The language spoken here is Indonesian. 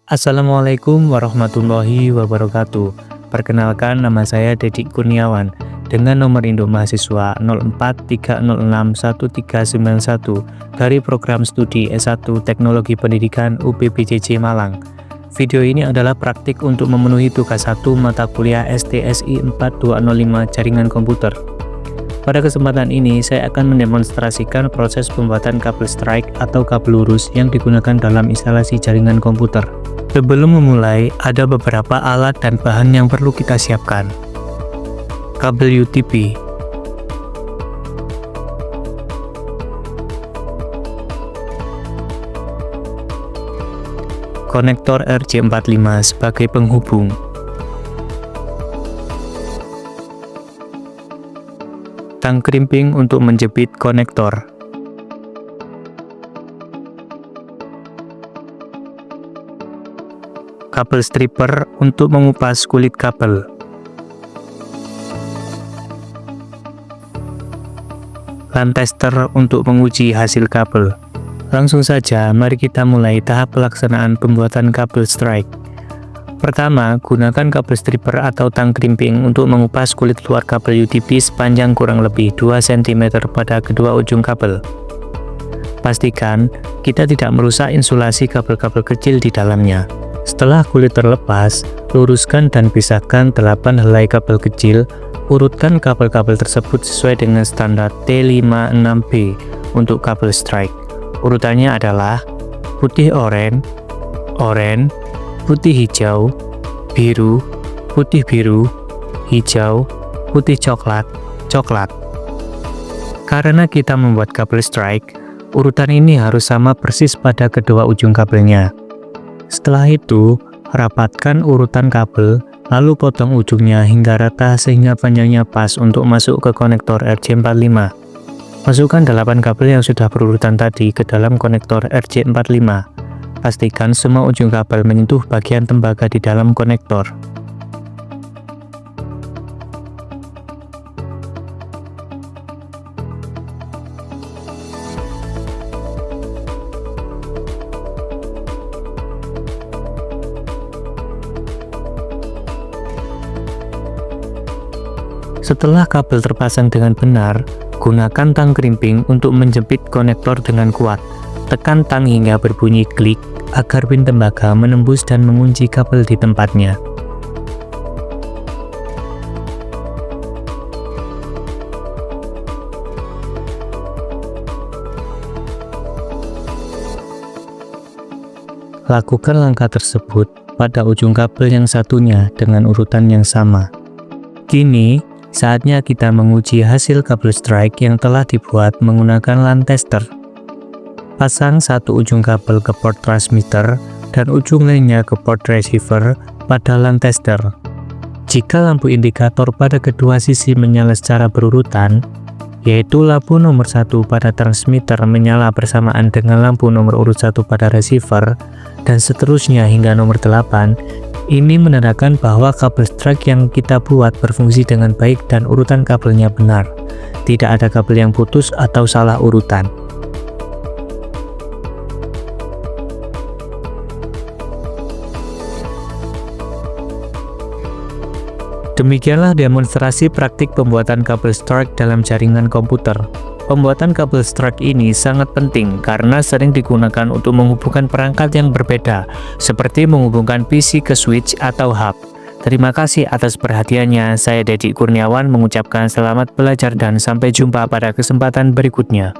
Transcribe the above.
Assalamualaikum warahmatullahi wabarakatuh. Perkenalkan, nama saya Dedi Kurniawan dengan nomor induk mahasiswa 0430611391 dari program studi S1 Teknologi Pendidikan UPBJJ Malang. Video ini adalah praktik untuk memenuhi tugas 1 mata kuliah STSI 4205 Jaringan Komputer. Pada kesempatan ini, saya akan mendemonstrasikan proses pembuatan kabel strike atau kabel lurus yang digunakan dalam instalasi jaringan komputer. Sebelum memulai, ada beberapa alat dan bahan yang perlu kita siapkan. Kabel UTP, konektor RJ45 sebagai penghubung, tang krimping untuk menjepit konektor, kabel stripper untuk mengupas kulit kabel, LAN tester untuk menguji hasil kabel. Langsung saja, mari kita mulai tahap pelaksanaan pembuatan kabel strike. Pertama, gunakan kabel stripper atau tang krimping untuk mengupas kulit luar kabel UTP sepanjang kurang lebih 2 cm pada kedua ujung kabel. Pastikan kita tidak merusak insulasi kabel-kabel kecil di dalamnya. Setelah kulit terlepas, luruskan dan pisahkan 8 helai kabel kecil. Urutkan kabel-kabel tersebut sesuai dengan standar T56B untuk kabel strike. Urutannya adalah putih oranye, putih hijau, biru, putih biru, hijau, putih coklat, coklat. Karena kita membuat kabel strike, urutan ini harus sama persis pada kedua ujung kabelnya. Setelah itu, rapatkan urutan kabel, lalu potong ujungnya hingga rata sehingga panjangnya pas untuk masuk ke konektor RJ45. Masukkan 8 kabel yang sudah berurutan tadi ke dalam konektor RJ45. Pastikan semua ujung kabel menyentuh bagian tembaga di dalam konektor. Setelah kabel terpasang dengan benar, gunakan tang krimping untuk menjepit konektor dengan kuat. Tekan tang hingga berbunyi klik agar pin tembaga menembus dan mengunci kabel di tempatnya. Lakukan langkah tersebut pada ujung kabel yang satunya dengan urutan yang sama. Kini, saatnya kita menguji hasil kabel strike yang telah dibuat menggunakan LAN tester. Pasang satu ujung kabel ke port transmitter dan ujung lainnya ke port receiver pada LAN tester. Jika lampu indikator pada kedua sisi menyala secara berurutan, yaitu lampu nomor 1 pada transmitter menyala bersamaan dengan lampu nomor urut 1 pada receiver, dan seterusnya hingga nomor 8, ini menandakan bahwa kabel strike yang kita buat berfungsi dengan baik dan urutan kabelnya benar. Tidak ada kabel yang putus atau salah urutan. Demikianlah demonstrasi praktik pembuatan kabel strike dalam jaringan komputer. Pembuatan kabel strike ini sangat penting karena sering digunakan untuk menghubungkan perangkat yang berbeda, seperti menghubungkan PC ke switch atau hub. Terima kasih atas perhatiannya. Saya Dedi Kurniawan mengucapkan selamat belajar dan sampai jumpa pada kesempatan berikutnya.